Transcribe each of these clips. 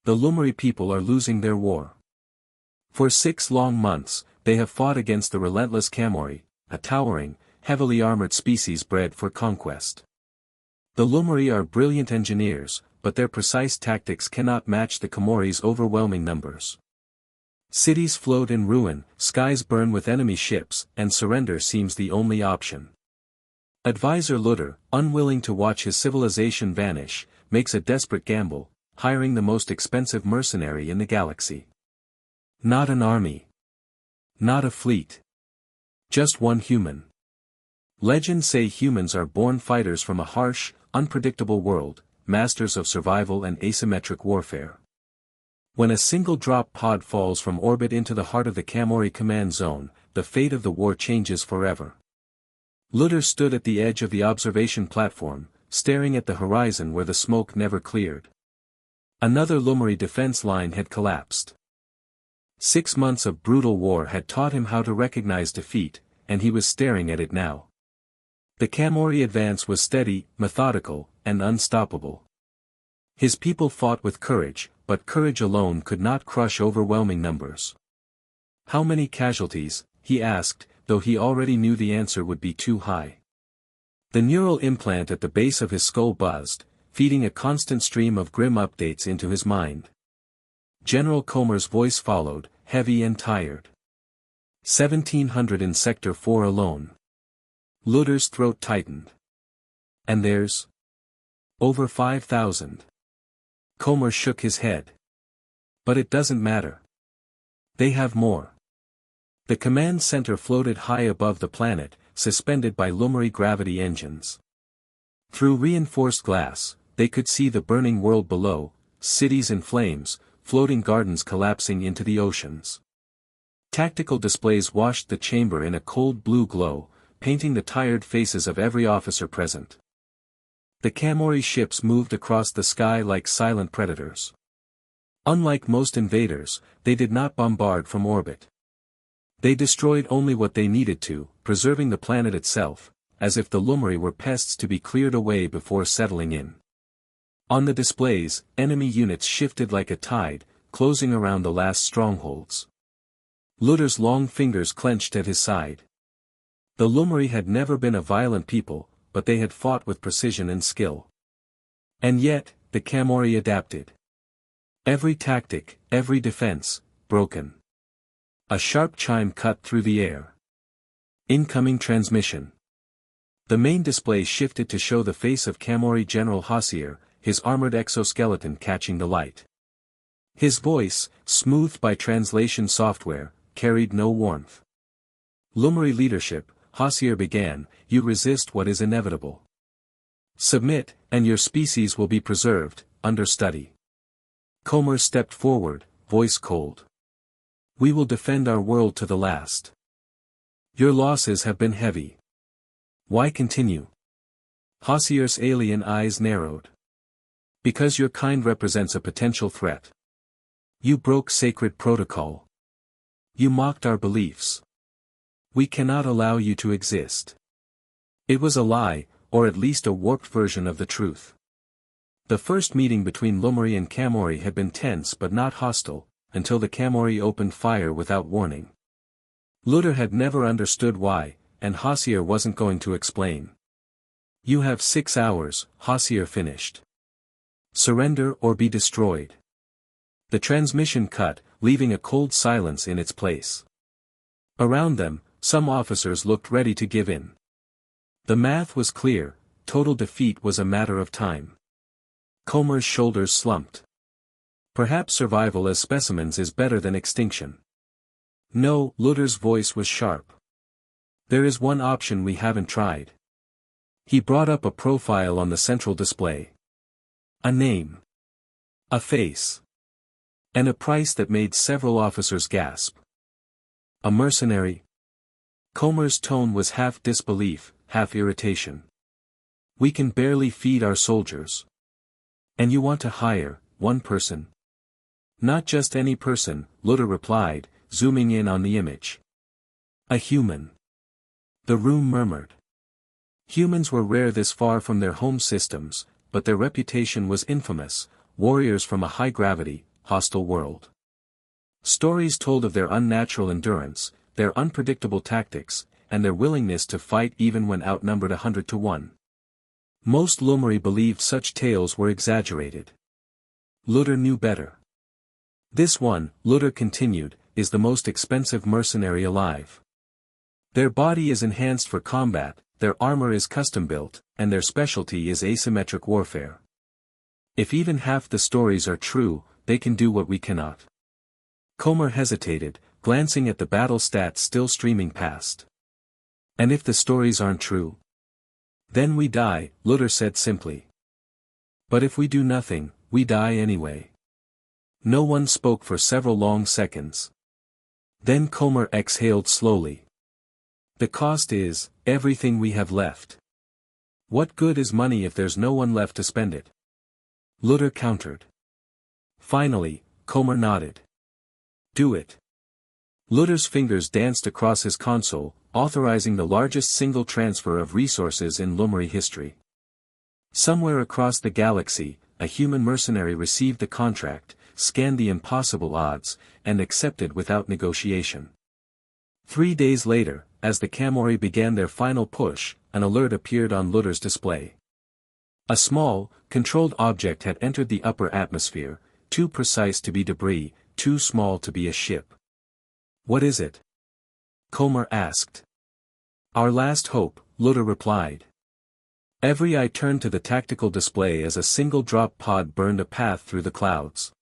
The Lumari people are losing their war. For 6 long months, they have fought against the relentless Kamori, a towering, heavily armored species bred for conquest. The Lumari are brilliant engineers, but their precise tactics cannot match the Kamori's overwhelming numbers. Cities float in ruin, skies burn with enemy ships, and surrender seems the only option. Advisor Lutter, unwilling to watch his civilization vanish, makes a desperate gamble, hiring the most expensive mercenary in the galaxy. Not an army. Not a fleet. Just one human. Legends say humans are born fighters from a harsh, unpredictable world, masters of survival and asymmetric warfare. When a single drop pod falls from orbit into the heart of the Kamori command zone, the fate of the war changes forever. Lutter stood at the edge of the observation platform, staring at the horizon where the smoke never cleared. Another Lumari defense line had collapsed. 6 months of brutal war had taught him how to recognize defeat, and he was staring at it now. The Kamori advance was steady, methodical, and unstoppable. His people fought with courage, but courage alone could not crush overwhelming numbers. How many casualties, he asked, though he already knew the answer would be too high. The neural implant at the base of his skull buzzed, feeding a constant stream of grim updates into his mind. General Comer's voice followed, heavy and tired. 1,700 in Sector 4 alone. Lutter's throat tightened. And there's over 5,000. Comer shook his head. But it doesn't matter. They have more. The command center floated high above the planet, suspended by Lumari gravity engines. Through reinforced glass, they could see the burning world below, cities in flames, floating gardens collapsing into the oceans. Tactical displays washed the chamber in a cold blue glow, painting the tired faces of every officer present. The Kamori ships moved across the sky like silent predators. Unlike most invaders, they did not bombard from orbit. They destroyed only what they needed to, preserving the planet itself, as if the Lumari were pests to be cleared away before settling in. On the displays, enemy units shifted like a tide, closing around the last strongholds. Lutter's long fingers clenched at his side. The Lumari had never been a violent people, but they had fought with precision and skill. And yet, the Kamori adapted. Every tactic, every defense, broken. A sharp chime cut through the air. Incoming transmission. The main display shifted to show the face of Kamori General Hossier, his armored exoskeleton catching the light. His voice, smoothed by translation software, carried no warmth. Lumari leadership, Hossier began, you resist what is inevitable. Submit, and your species will be preserved, understudy. Comer stepped forward, voice cold. We will defend our world to the last. Your losses have been heavy. Why continue? Hossier's alien eyes narrowed. Because your kind represents a potential threat. You broke sacred protocol. You mocked our beliefs. We cannot allow you to exist. It was a lie, or at least a warped version of the truth. The first meeting between Lumari and Kamori had been tense but not hostile, until the Kamori opened fire without warning. Lutter had never understood why, and Hossier wasn't going to explain. You have 6 hours, Hossier finished. Surrender or be destroyed. The transmission cut, leaving a cold silence in its place. Around them, some officers looked ready to give in. The math was clear, total defeat was a matter of time. Comer's shoulders slumped. Perhaps survival as specimens is better than extinction. No, Lutter's voice was sharp. There is one option we haven't tried. He brought up a profile on the central display. A name. A face. And a price that made several officers gasp. A mercenary? Comer's tone was half disbelief, half irritation. We can barely feed our soldiers. And you want to hire one person? Not just any person, Lutter replied, zooming in on the image. A human. The room murmured. Humans were rare this far from their home systems, but their reputation was infamous, warriors from a high-gravity, hostile world. Stories told of their unnatural endurance, their unpredictable tactics, and their willingness to fight even when outnumbered 100 to 1. Most Lumri believed such tales were exaggerated. Lutter knew better. This one, Lutter continued, is the most expensive mercenary alive. Their body is enhanced for combat, their armor is custom-built, and their specialty is asymmetric warfare. If even half the stories are true, they can do what we cannot. Comer hesitated, glancing at the battle stats still streaming past. And if the stories aren't true? Then we die, Lutter said simply. But if we do nothing, we die anyway. No one spoke for several long seconds. Then Comer exhaled slowly. The cost is, everything we have left. What good is money if there's no one left to spend it? Lutter countered. Finally, Comer nodded. Do it. Lutter's fingers danced across his console, authorizing the largest single transfer of resources in Lumri history. Somewhere across the galaxy, a human mercenary received the contract, scanned the impossible odds, and accepted without negotiation. 3 days later, as the Camori began their final push, an alert appeared on Lutter's display. A small, controlled object had entered the upper atmosphere, too precise to be debris, too small to be a ship. What is it? Comer asked. Our last hope, Lutter replied. Every eye turned to the tactical display as a single drop pod burned a path through the clouds.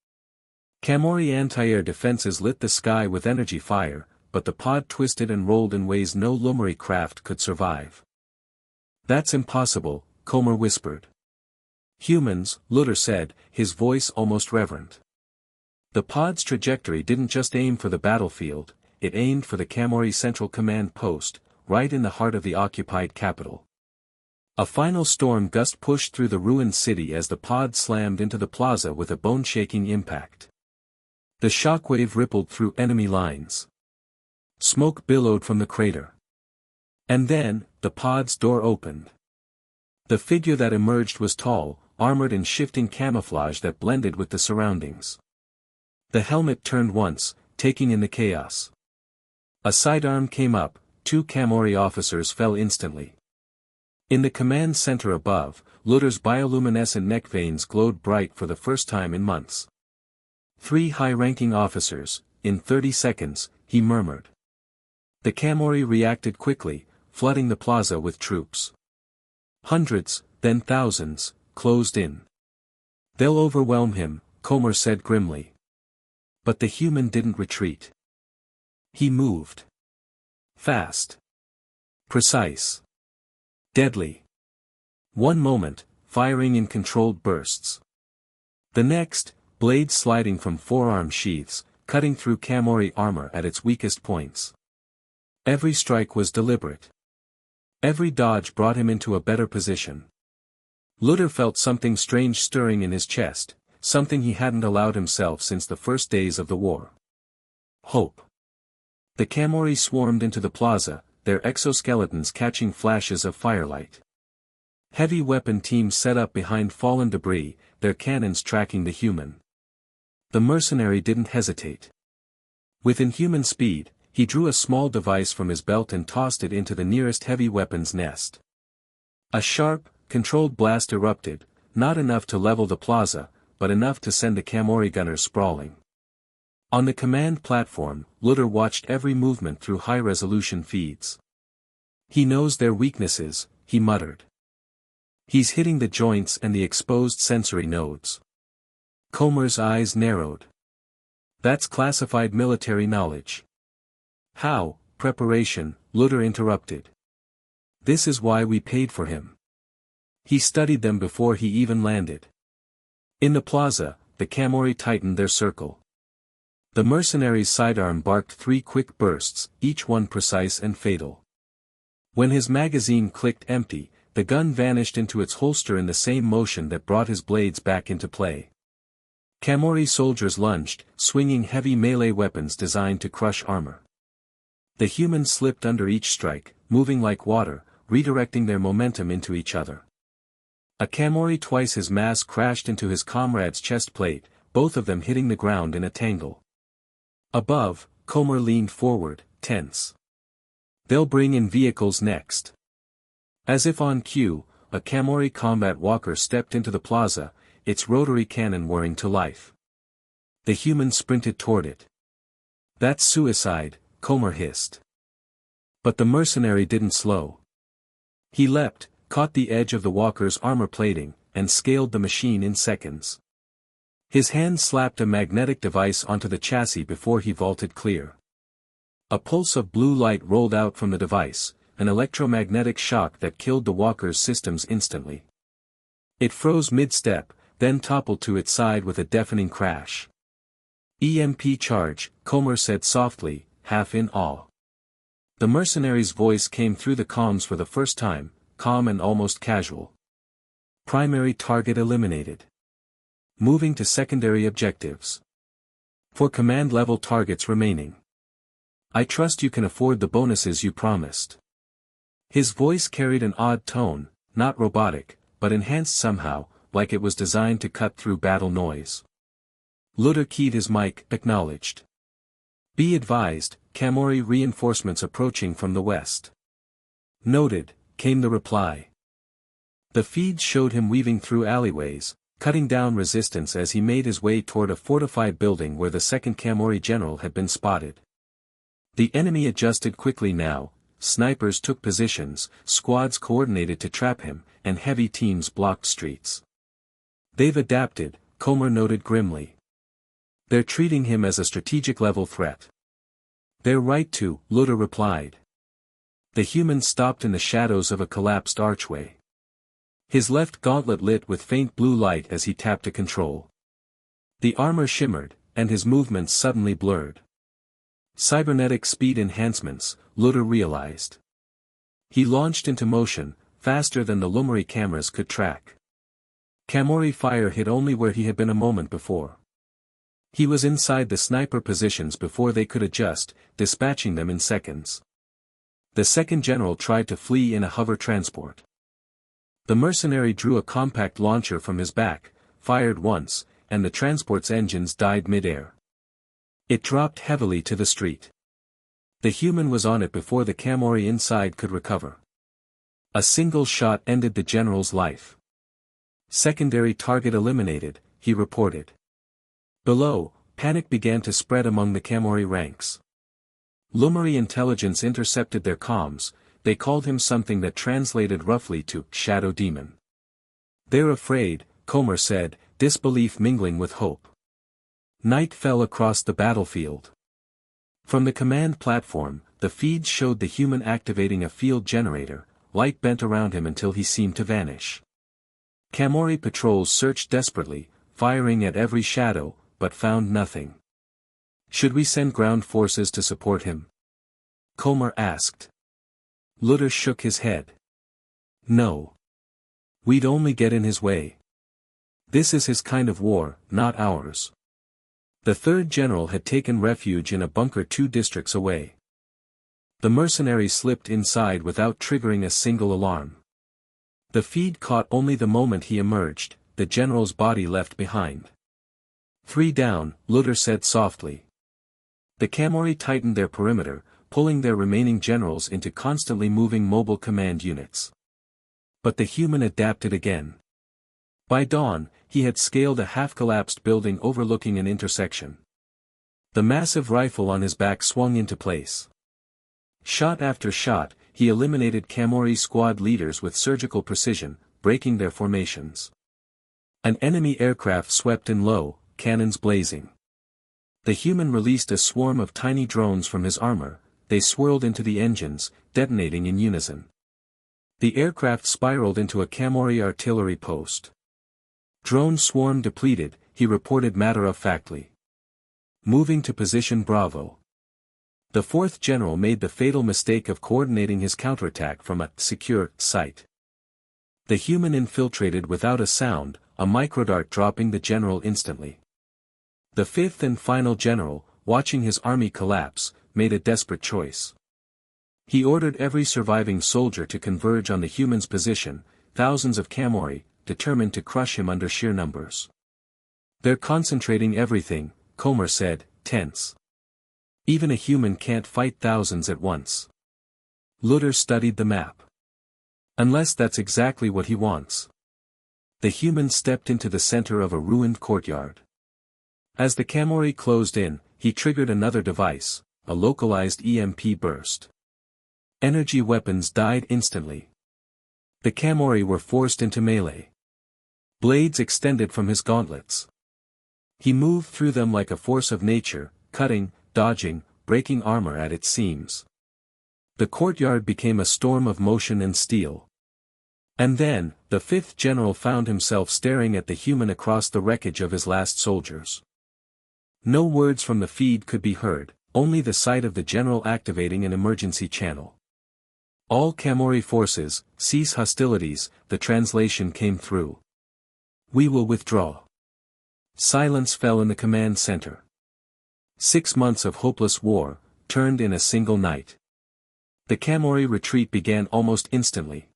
Camori anti-air defenses lit the sky with energy fire, but the pod twisted and rolled in ways no Lumri craft could survive. That's impossible, Comer whispered. Humans, Lutter said, his voice almost reverent. The pod's trajectory didn't just aim for the battlefield, it aimed for the Camori Central Command Post, right in the heart of the occupied capital. A final storm gust pushed through the ruined city as the pod slammed into the plaza with a bone-shaking impact. The shockwave rippled through enemy lines. Smoke billowed from the crater. And then, the pod's door opened. The figure that emerged was tall, armored in shifting camouflage that blended with the surroundings. The helmet turned once, taking in the chaos. A sidearm came up, 2 Camori officers fell instantly. In the command center above, Lutter's bioluminescent neck veins glowed bright for the first time in months. 3 high-ranking officers, in 30 seconds, he murmured. The Camori reacted quickly, flooding the plaza with troops. Hundreds, then thousands, closed in. They'll overwhelm him, Comer said grimly. But the human didn't retreat. He moved. Fast. Precise. Deadly. One moment, firing in controlled bursts. The next, blades sliding from forearm sheaths, cutting through Camori armor at its weakest points. Every strike was deliberate. Every dodge brought him into a better position. Lutter felt something strange stirring in his chest, something he hadn't allowed himself since the first days of the war. Hope. The Camori swarmed into the plaza, their exoskeletons catching flashes of firelight. Heavy weapon teams set up behind fallen debris, their cannons tracking the human. The mercenary didn't hesitate. With inhuman speed, he drew a small device from his belt and tossed it into the nearest heavy weapons nest. A sharp, controlled blast erupted, not enough to level the plaza, but enough to send the Camori gunners sprawling. On the command platform, Lutter watched every movement through high-resolution feeds. He knows their weaknesses, he muttered. He's hitting the joints and the exposed sensory nodes. Comer's eyes narrowed. That's classified military knowledge. How, preparation, Lutter interrupted. This is why we paid for him. He studied them before he even landed. In the plaza, the Camori tightened their circle. The mercenary's sidearm barked 3 quick bursts, each one precise and fatal. When his magazine clicked empty, the gun vanished into its holster in the same motion that brought his blades back into play. Camori soldiers lunged, swinging heavy melee weapons designed to crush armor. The humans slipped under each strike, moving like water, redirecting their momentum into each other. A Camori twice his mass crashed into his comrade's chest plate, both of them hitting the ground in a tangle. Above, Comer leaned forward, tense. They'll bring in vehicles next. As if on cue, a Camori combat walker stepped into the plaza, its rotary cannon whirring to life. The human sprinted toward it. That's suicide, Comer hissed. But the mercenary didn't slow. He leapt, caught the edge of the walker's armor plating, and scaled the machine in seconds. His hand slapped a magnetic device onto the chassis before he vaulted clear. A pulse of blue light rolled out from the device, an electromagnetic shock that killed the walker's systems instantly. It froze mid-step, then toppled to its side with a deafening crash. EMP charge, Comer said softly, half in awe. The mercenary's voice came through the comms for the first time, calm and almost casual. Primary target eliminated. Moving to secondary objectives. For command-level targets remaining. I trust you can afford the bonuses you promised. His voice carried an odd tone, not robotic, but enhanced somehow, like it was designed to cut through battle noise. Lutter keyed his mic, acknowledged. Be advised, Camori reinforcements approaching from the west. Noted, came the reply. The feed showed him weaving through alleyways, cutting down resistance as he made his way toward a fortified building where the second Camori general had been spotted. The enemy adjusted quickly now, snipers took positions, squads coordinated to trap him, and heavy teams blocked streets. They've adapted, Comer noted grimly. They're treating him as a strategic-level threat. They're right to, Lutter replied. The human stopped in the shadows of a collapsed archway. His left gauntlet lit with faint blue light as he tapped a control. The armor shimmered, and his movements suddenly blurred. Cybernetic speed enhancements, Lutter realized. He launched into motion, faster than the Lumori cameras could track. Camori fire hit only where he had been a moment before. He was inside the sniper positions before they could adjust, dispatching them in seconds. The second general tried to flee in a hover transport. The mercenary drew a compact launcher from his back, fired once, and the transport's engines died mid-air. It dropped heavily to the street. The human was on it before the Camori inside could recover. A single shot ended the general's life. Secondary target eliminated, he reported. Below, panic began to spread among the Camori ranks. Lumori intelligence intercepted their comms. They called him something that translated roughly to Shadow Demon. They're afraid, Comer said, disbelief mingling with hope. Night fell across the battlefield. From the command platform, the feeds showed the human activating a field generator, light bent around him until he seemed to vanish. Camori patrols searched desperately, firing at every shadow, but found nothing. Should we send ground forces to support him? Comer asked. Lutter shook his head. No. We'd only get in his way. This is his kind of war, not ours. The third general had taken refuge in a bunker 2 districts away. The mercenary slipped inside without triggering a single alarm. The feed caught only the moment he emerged, the general's body left behind. 3 down, Lutter said softly. The Camori tightened their perimeter, pulling their remaining generals into constantly moving mobile command units. But the human adapted again. By dawn, he had scaled a half-collapsed building overlooking an intersection. The massive rifle on his back swung into place. Shot after shot, he eliminated Camori squad leaders with surgical precision, breaking their formations. An enemy aircraft swept in low, cannons blazing. The human released a swarm of tiny drones from his armor. They swirled into the engines, detonating in unison. The aircraft spiraled into a Camori artillery post. Drone swarm depleted, he reported matter-of-factly. Moving to position Bravo. The fourth general made the fatal mistake of coordinating his counterattack from a secure site. The human infiltrated without a sound, a microdart dropping the general instantly. The fifth and final general, watching his army collapse, made a desperate choice. He ordered every surviving soldier to converge on the human's position, thousands of Camori, determined to crush him under sheer numbers. They're concentrating everything, Comer said, tense. Even a human can't fight thousands at once. Lutter studied the map. Unless that's exactly what he wants. The human stepped into the center of a ruined courtyard. As the Camori closed in, he triggered another device, a localized EMP burst. Energy weapons died instantly. The Camori were forced into melee. Blades extended from his gauntlets. He moved through them like a force of nature, cutting, dodging, breaking armor at its seams. The courtyard became a storm of motion and steel. And then, the fifth general found himself staring at the human across the wreckage of his last soldiers. No words from the feed could be heard, only the sight of the general activating an emergency channel. All Camori forces, cease hostilities, the translation came through. We will withdraw. Silence fell in the command center. 6 months of hopeless war, turned in a single night. The Camori retreat began almost instantly.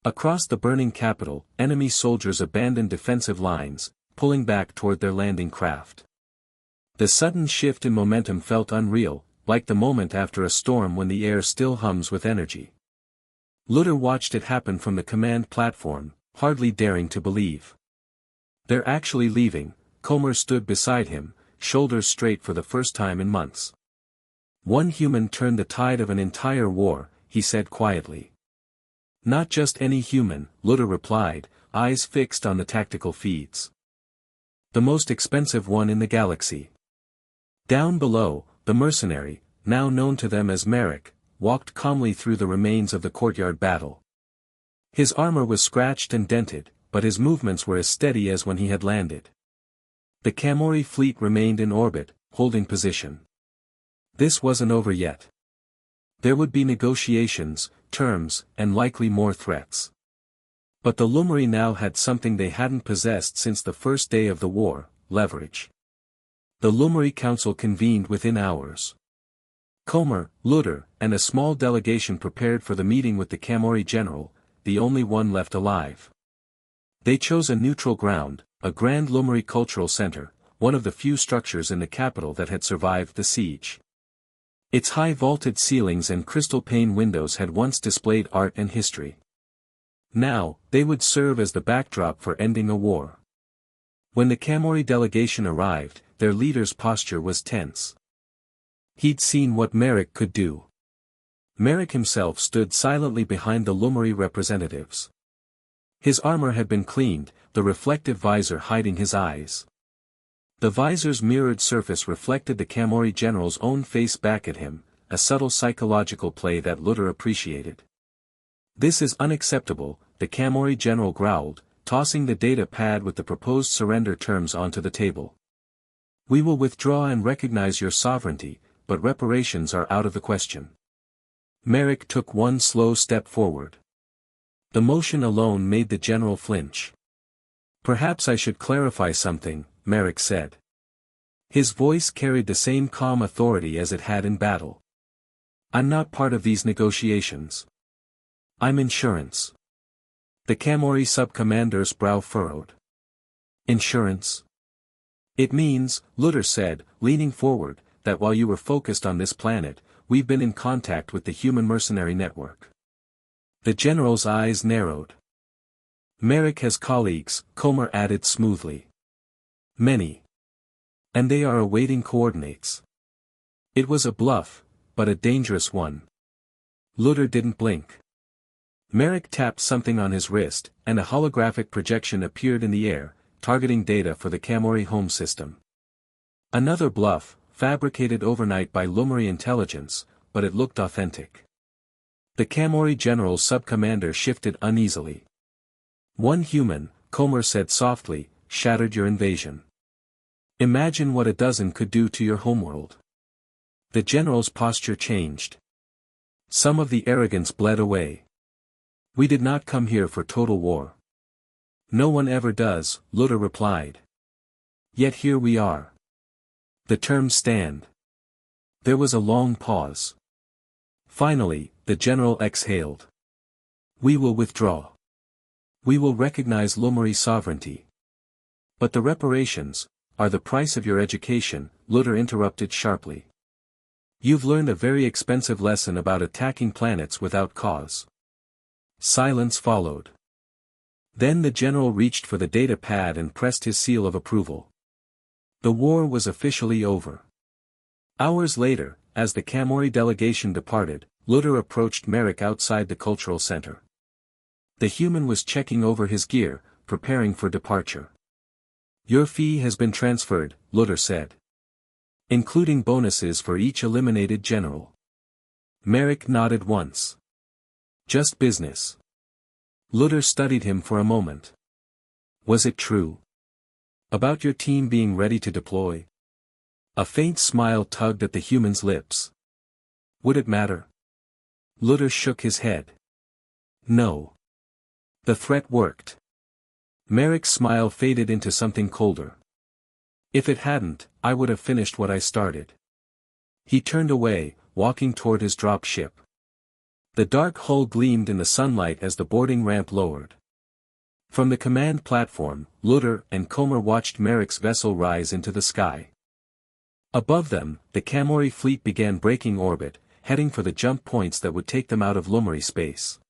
Across the burning capital, enemy soldiers abandoned defensive lines, pulling back toward their landing craft. The sudden shift in momentum felt unreal, like the moment after a storm when the air still hums with energy. Lutter watched it happen from the command platform, hardly daring to believe. They're actually leaving. Comer stood beside him, shoulders straight for the first time in months. One human turned the tide of an entire war, he said quietly. Not just any human, Lutter replied, eyes fixed on the tactical feeds. The most expensive one in the galaxy. Down below, the mercenary, now known to them as Merrick, walked calmly through the remains of the courtyard battle. His armor was scratched and dented, but his movements were as steady as when he had landed. The Camori fleet remained in orbit, holding position. This wasn't over yet. There would be negotiations, terms, and likely more threats. But the Lumri now had something they hadn't possessed since the first day of the war, leverage. The Lumri Council convened within hours. Comer, Lutter, and a small delegation prepared for the meeting with the Camori general, the only one left alive. They chose a neutral ground, a grand Lumri cultural center, one of the few structures in the capital that had survived the siege. Its high vaulted ceilings and crystal pane windows had once displayed art and history. Now, they would serve as the backdrop for ending a war. When the Camori delegation arrived, their leader's posture was tense. He'd seen what Merrick could do. Merrick himself stood silently behind the Lumri representatives. His armor had been cleaned, the reflective visor hiding his eyes. The visor's mirrored surface reflected the Camori general's own face back at him, a subtle psychological play that Lutter appreciated. This is unacceptable, the Camori general growled, tossing the data pad with the proposed surrender terms onto the table. We will withdraw and recognize your sovereignty, but reparations are out of the question. Merrick took one slow step forward. The motion alone made the general flinch. Perhaps I should clarify something, Merrick said. His voice carried the same calm authority as it had in battle. I'm not part of these negotiations. I'm insurance. The Camori sub-commander's brow furrowed. Insurance? It means, Lutter said, leaning forward, that while you were focused on this planet, we've been in contact with the human mercenary network. The general's eyes narrowed. Merrick has colleagues, Comer added smoothly. Many. And they are awaiting coordinates. It was a bluff, but a dangerous one. Lutter didn't blink. Merrick tapped something on his wrist, and a holographic projection appeared in the air, targeting data for the Camori home system. Another bluff, fabricated overnight by Lumri intelligence, but it looked authentic. The Camori general's sub-commander shifted uneasily. One human, Comer said softly, shattered your invasion. Imagine what a dozen could do to your homeworld. The general's posture changed. Some of the arrogance bled away. We did not come here for total war. No one ever does, Lutter replied. Yet here we are. The terms stand. There was a long pause. Finally, the general exhaled. We will withdraw. We will recognize Lumri sovereignty. But the reparations are the price of your education, Lutter interrupted sharply. You've learned a very expensive lesson about attacking planets without cause. Silence followed. Then the general reached for the data pad and pressed his seal of approval. The war was officially over. Hours later, as the Kamori delegation departed, Lutter approached Merrick outside the cultural center. The human was checking over his gear, preparing for departure. Your fee has been transferred, Lutter said. Including bonuses for each eliminated general. Merrick nodded once. Just business. Lutter studied him for a moment. Was it true? About your team being ready to deploy? A faint smile tugged at the human's lips. Would it matter? Lutter shook his head. No. The threat worked. Merrick's smile faded into something colder. If it hadn't, I would have finished what I started. He turned away, walking toward his drop ship. The dark hull gleamed in the sunlight as the boarding ramp lowered. From the command platform, Lutter and Comer watched Merrick's vessel rise into the sky. Above them, the Kamori fleet began breaking orbit, heading for the jump points that would take them out of Lumari space.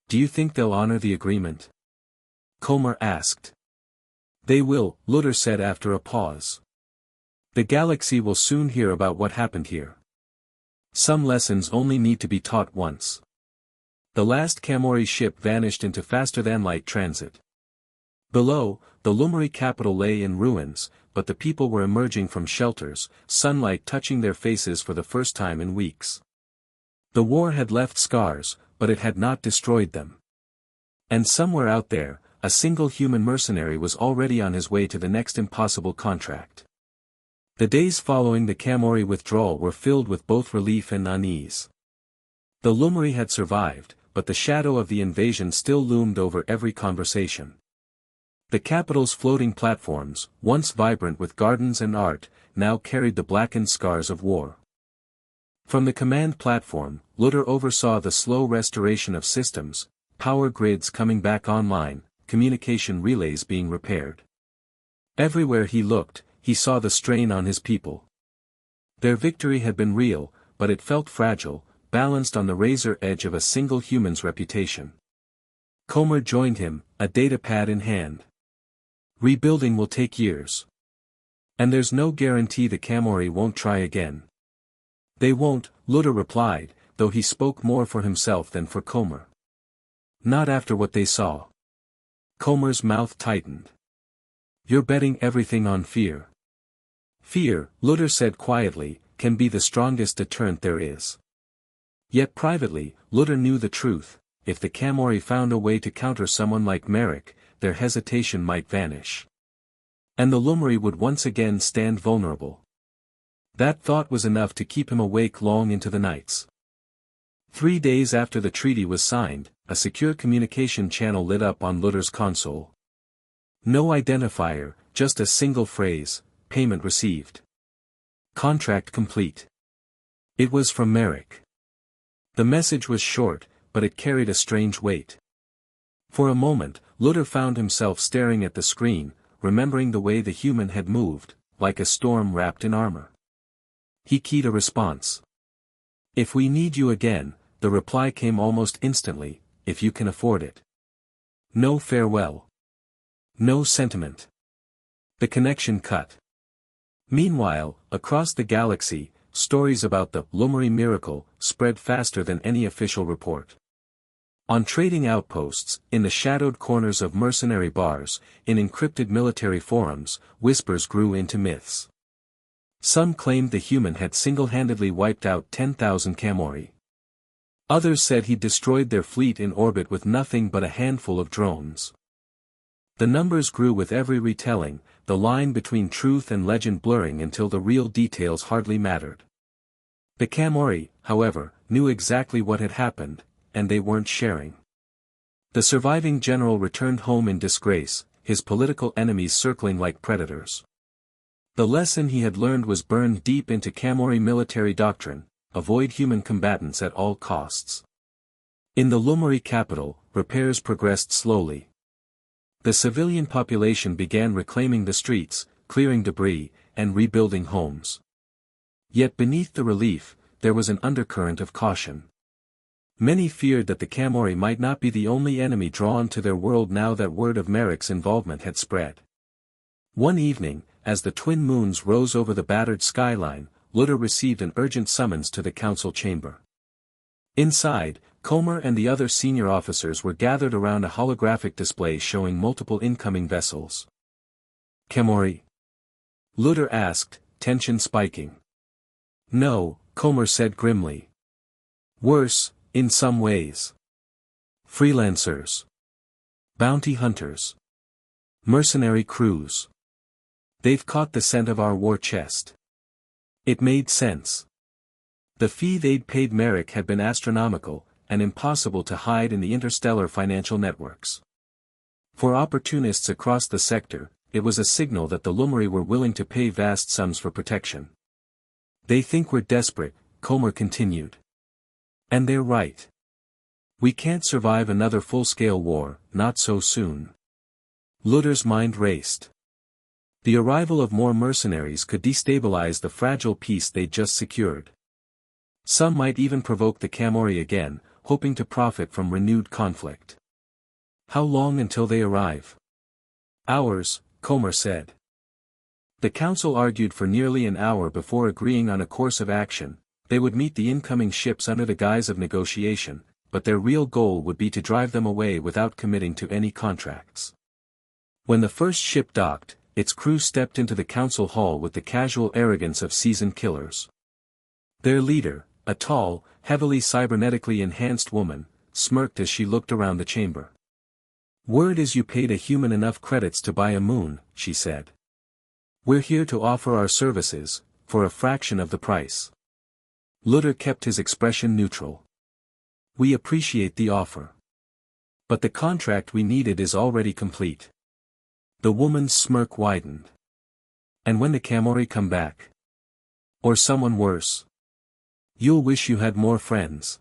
Do you think they'll honor the agreement? Comer asked. They will, Lutter said after a pause. The galaxy will soon hear about what happened here. Some lessons only need to be taught once. The last Kamori ship vanished into faster-than-light transit. Below, the Lumari capital lay in ruins, but the people were emerging from shelters, sunlight touching their faces for the first time in weeks. The war had left scars, but it had not destroyed them. And somewhere out there, a single human mercenary was already on his way to the next impossible contract. The days following the Kamori withdrawal were filled with both relief and unease. The Lumari had survived, but the shadow of the invasion still loomed over every conversation. The capital's floating platforms, once vibrant with gardens and art, now carried the blackened scars of war. From the command platform, Lutter oversaw the slow restoration of systems, power grids coming back online, communication relays being repaired. Everywhere he looked, he saw the strain on his people. Their victory had been real, but it felt fragile, balanced on the razor edge of a single human's reputation. Comer joined him, a datapad in hand. Rebuilding will take years. And there's no guarantee the Kamori won't try again. They won't, Lutter replied, though he spoke more for himself than for Comer. Not after what they saw. Comer's mouth tightened. You're betting everything on fear. Fear, Lutter said quietly, can be the strongest deterrent there is. Yet privately, Lutter knew the truth: if the Kamori found a way to counter someone like Merrick, their hesitation might vanish. And the Lumari would once again stand vulnerable. That thought was enough to keep him awake long into the nights. 3 days after the treaty was signed, a secure communication channel lit up on Lutter's console. No identifier, just a single phrase: payment received. Contract complete. It was from Merrick. The message was short, but it carried a strange weight. For a moment, Lutter found himself staring at the screen, remembering the way the human had moved, like a storm wrapped in armor. He keyed a response. If we need you again, the reply came almost instantly, if you can afford it. No farewell. No sentiment. The connection cut. Meanwhile, across the galaxy, stories about the Lumari miracle spread faster than any official report. On trading outposts, in the shadowed corners of mercenary bars, in encrypted military forums, whispers grew into myths. Some claimed the human had single-handedly wiped out 10,000 Kamori. Others said he destroyed their fleet in orbit with nothing but a handful of drones. The numbers grew with every retelling, the line between truth and legend blurring until the real details hardly mattered. The Kamori, however, knew exactly what had happened, and they weren't sharing. The surviving general returned home in disgrace, his political enemies circling like predators. The lesson he had learned was burned deep into Kamori military doctrine: avoid human combatants at all costs. In the Lumari capital, repairs progressed slowly. The civilian population began reclaiming the streets, clearing debris, and rebuilding homes. Yet beneath the relief, there was an undercurrent of caution. Many feared that the Camori might not be the only enemy drawn to their world now that word of Merrick's involvement had spread. One evening, as the twin moons rose over the battered skyline, Lutter received an urgent summons to the council chamber. Inside, Comer and the other senior officers were gathered around a holographic display showing multiple incoming vessels. Camori? Lutter asked, tension spiking. No, Comer said grimly. Worse, in some ways. Freelancers. Bounty hunters. Mercenary crews. They've caught the scent of our war chest. It made sense. The fee they'd paid Merrick had been astronomical, and impossible to hide in the interstellar financial networks. For opportunists across the sector, it was a signal that the Lumari were willing to pay vast sums for protection. They think we're desperate, Comer continued. And they're right. We can't survive another full-scale war, not so soon. Lutter's mind raced. The arrival of more mercenaries could destabilize the fragile peace they'd just secured. Some might even provoke the Camori again, hoping to profit from renewed conflict. How long until they arrive? Hours, Comer said. The council argued for nearly an hour before agreeing on a course of action. They would meet the incoming ships under the guise of negotiation, but their real goal would be to drive them away without committing to any contracts. When the first ship docked, its crew stepped into the council hall with the casual arrogance of seasoned killers. Their leader, a tall, heavily cybernetically enhanced woman, smirked as she looked around the chamber. Word is you paid a human enough credits to buy a moon, she said. We're here to offer our services, for a fraction of the price. Lutter kept his expression neutral. We appreciate the offer. But the contract we needed is already complete. The woman's smirk widened. And when the Camori come back? Or someone worse? You'll wish you had more friends.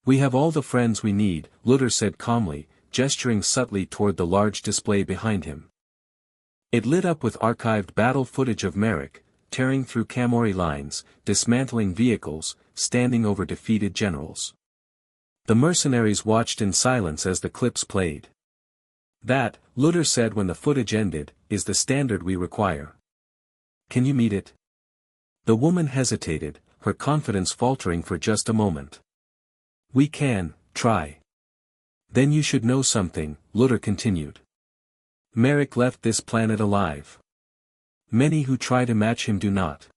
We have all the friends we need, Lutter said calmly, gesturing subtly toward the large display behind him. It lit up with archived battle footage of Merrick, tearing through Camori lines, dismantling vehicles, standing over defeated generals. The mercenaries watched in silence as the clips played. That, Lutter said when the footage ended, is the standard we require. Can you meet it? The woman hesitated, her confidence faltering for just a moment. We can, try. Then you should know something, Lutter continued. Merrick left this planet alive. Many who try to match him do not.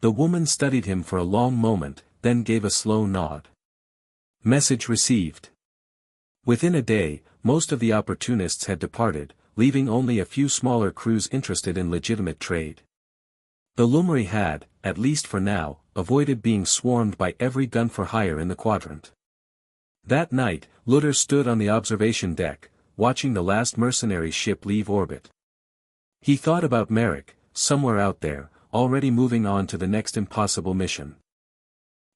The woman studied him for a long moment, then gave a slow nod. Message received. Within a day, most of the opportunists had departed, leaving only a few smaller crews interested in legitimate trade. The Lumari had, at least for now, avoided being swarmed by every gun for hire in the quadrant. That night, Lutter stood on the observation deck, watching the last mercenary ship leave orbit. He thought about Merrick, somewhere out there, already moving on to the next impossible mission.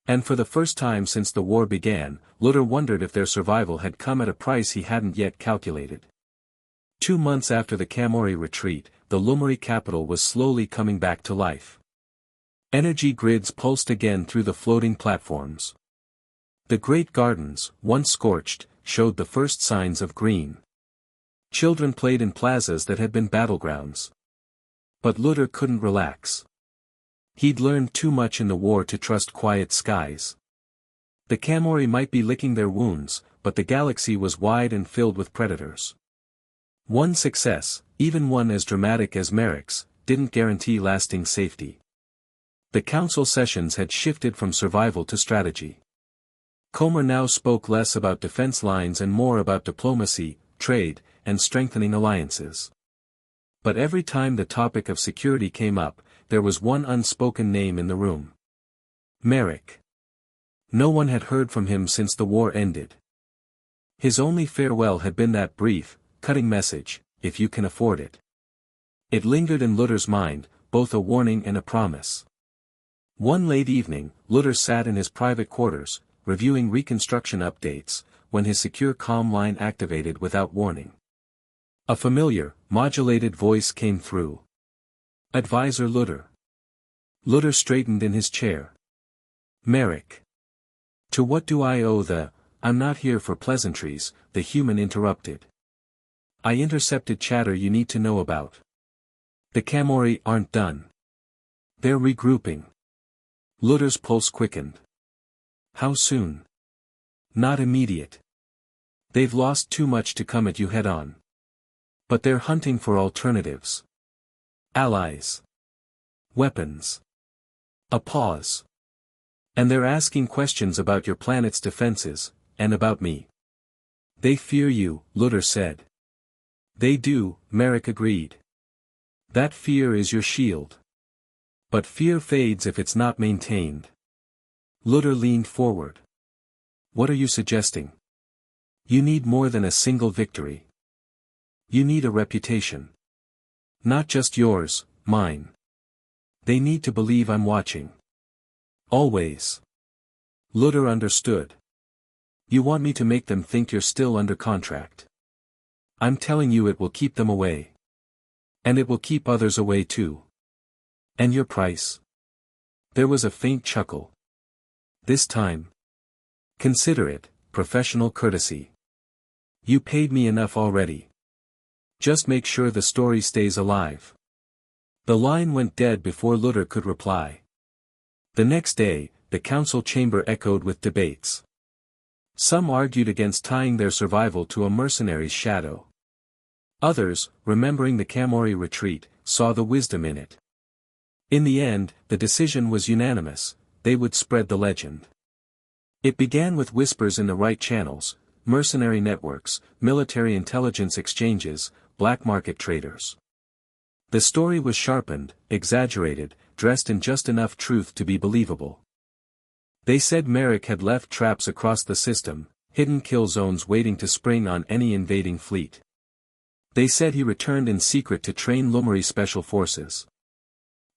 And for the first time since the war began, Lutter wondered if their survival had come at a price he hadn't yet calculated. 2 months after the Camori retreat, the Lumari capital was slowly coming back to life. Energy grids pulsed again through the floating platforms. The great gardens, once scorched, showed the first signs of green. Children played in plazas that had been battlegrounds. But Lutter couldn't relax. He'd learned too much in the war to trust quiet skies. The Camori might be licking their wounds, but the galaxy was wide and filled with predators. One success, even one as dramatic as Merrick's, didn't guarantee lasting safety. The council sessions had shifted from survival to strategy. Comer now spoke less about defense lines and more about diplomacy, trade, and strengthening alliances. But every time the topic of security came up, there was one unspoken name in the room. Merrick. No one had heard from him since the war ended. His only farewell had been that brief, cutting message, if you can afford it. It lingered in Lutter's mind, both a warning and a promise. One late evening, Lutter sat in his private quarters, reviewing reconstruction updates, when his secure comm line activated without warning. A familiar, modulated voice came through. Advisor Lutter. Lutter straightened in his chair. Merrick. To what do I owe the, I'm not here for pleasantries, the human interrupted. I intercepted chatter you need to know about. The Camorri aren't done. They're regrouping. Lutter's pulse quickened. How soon? Not immediate. They've lost too much to come at you head on. But they're hunting for alternatives. Allies. Weapons. A pause. And they're asking questions about your planet's defenses, and about me. They fear you, Lutter said. They do, Merrick agreed. That fear is your shield. But fear fades if it's not maintained. Lutter leaned forward. What are you suggesting? You need more than a single victory. You need a reputation. Not just yours, mine. They need to believe I'm watching. Always. Lutter understood. You want me to make them think you're still under contract. I'm telling you it will keep them away. And it will keep others away too. And your price? There was a faint chuckle. This time. Consider it, professional courtesy. You paid me enough already. Just make sure the story stays alive. The line went dead before Lutter could reply. The next day, the council chamber echoed with debates. Some argued against tying their survival to a mercenary's shadow. Others, remembering the Camorri retreat, saw the wisdom in it. In the end, the decision was unanimous: they would spread the legend. It began with whispers in the right channels: mercenary networks, military intelligence exchanges, black market traders. The story was sharpened, exaggerated, dressed in just enough truth to be believable. They said Merrick had left traps across the system, hidden kill zones waiting to spring on any invading fleet. They said he returned in secret to train Lumari special forces.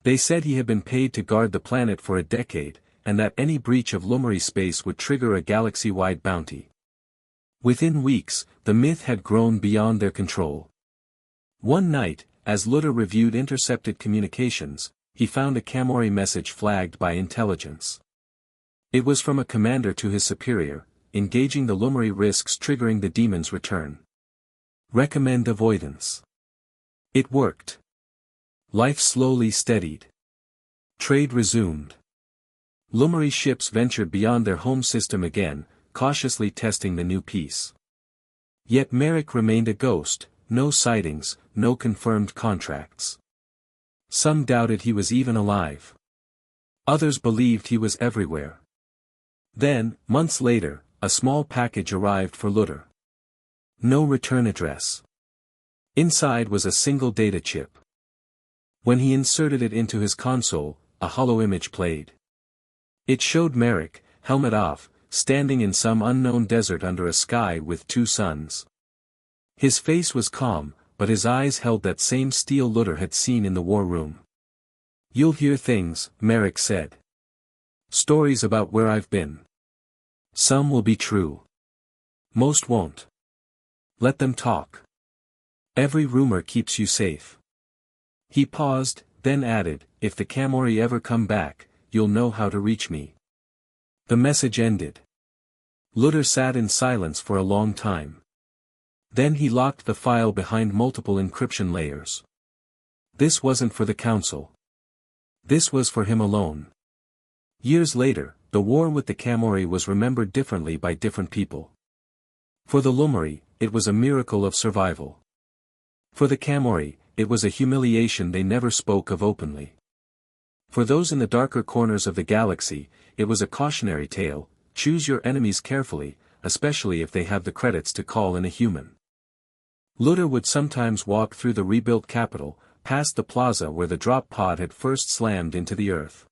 They said he had been paid to guard the planet for a decade, and that any breach of Lumari space would trigger a galaxy-wide bounty. Within weeks, the myth had grown beyond their control. One night, as Lutter reviewed intercepted communications, he found a Camorri message flagged by intelligence. It was from a commander to his superior, engaging the Lumari risks triggering the demon's return. Recommend avoidance. It worked. Life slowly steadied. Trade resumed. Lumari ships ventured beyond their home system again, cautiously testing the new peace. Yet Merrick remained a ghost, no sightings, no confirmed contracts. Some doubted he was even alive. Others believed he was everywhere. Then, months later, a small package arrived for Lutter. No return address. Inside was a single data chip. When he inserted it into his console, a hollow image played. It showed Merrick, helmet off, standing in some unknown desert under a sky with two suns. His face was calm, but his eyes held that same steel Lutter had seen in the war room. You'll hear things, Merrick said. Stories about where I've been. Some will be true. Most won't. Let them talk. Every rumor keeps you safe. He paused, then added, if the Camorri ever come back, you'll know how to reach me. The message ended. Lutter sat in silence for a long time. Then he locked the file behind multiple encryption layers. This wasn't for the council. This was for him alone. Years later, the war with the Camorri was remembered differently by different people. For the Lumari, it was a miracle of survival. For the Camorri, it was a humiliation they never spoke of openly. For those in the darker corners of the galaxy, it was a cautionary tale: choose your enemies carefully, especially if they have the credits to call in a human. Lutter would sometimes walk through the rebuilt capital, past the plaza where the drop pod had first slammed into the earth.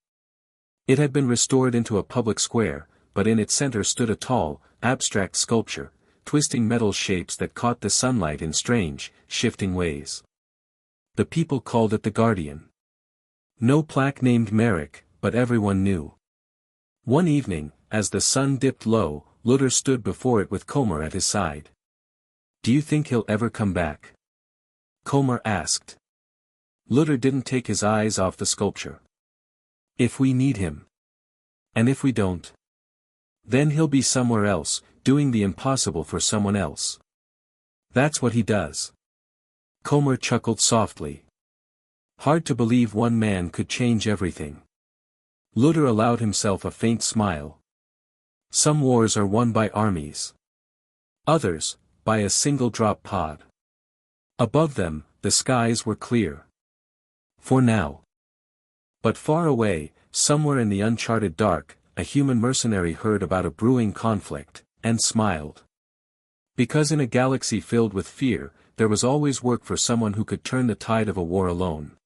It had been restored into a public square, but in its center stood a tall, abstract sculpture, twisting metal shapes that caught the sunlight in strange, shifting ways. The people called it the Guardian. No plaque named Merrick, but everyone knew. One evening, as the sun dipped low, Lutter stood before it with Comer at his side. Do you think he'll ever come back? Comer asked. Lutter didn't take his eyes off the sculpture. If we need him. And if we don't? Then he'll be somewhere else, doing the impossible for someone else. That's what he does. Comer chuckled softly. Hard to believe one man could change everything. Lutter allowed himself a faint smile. Some wars are won by armies. Others, by a single drop pod. Above them, the skies were clear. For now. But far away, somewhere in the uncharted dark, a human mercenary heard about a brewing conflict, and smiled. Because in a galaxy filled with fear, there was always work for someone who could turn the tide of a war alone.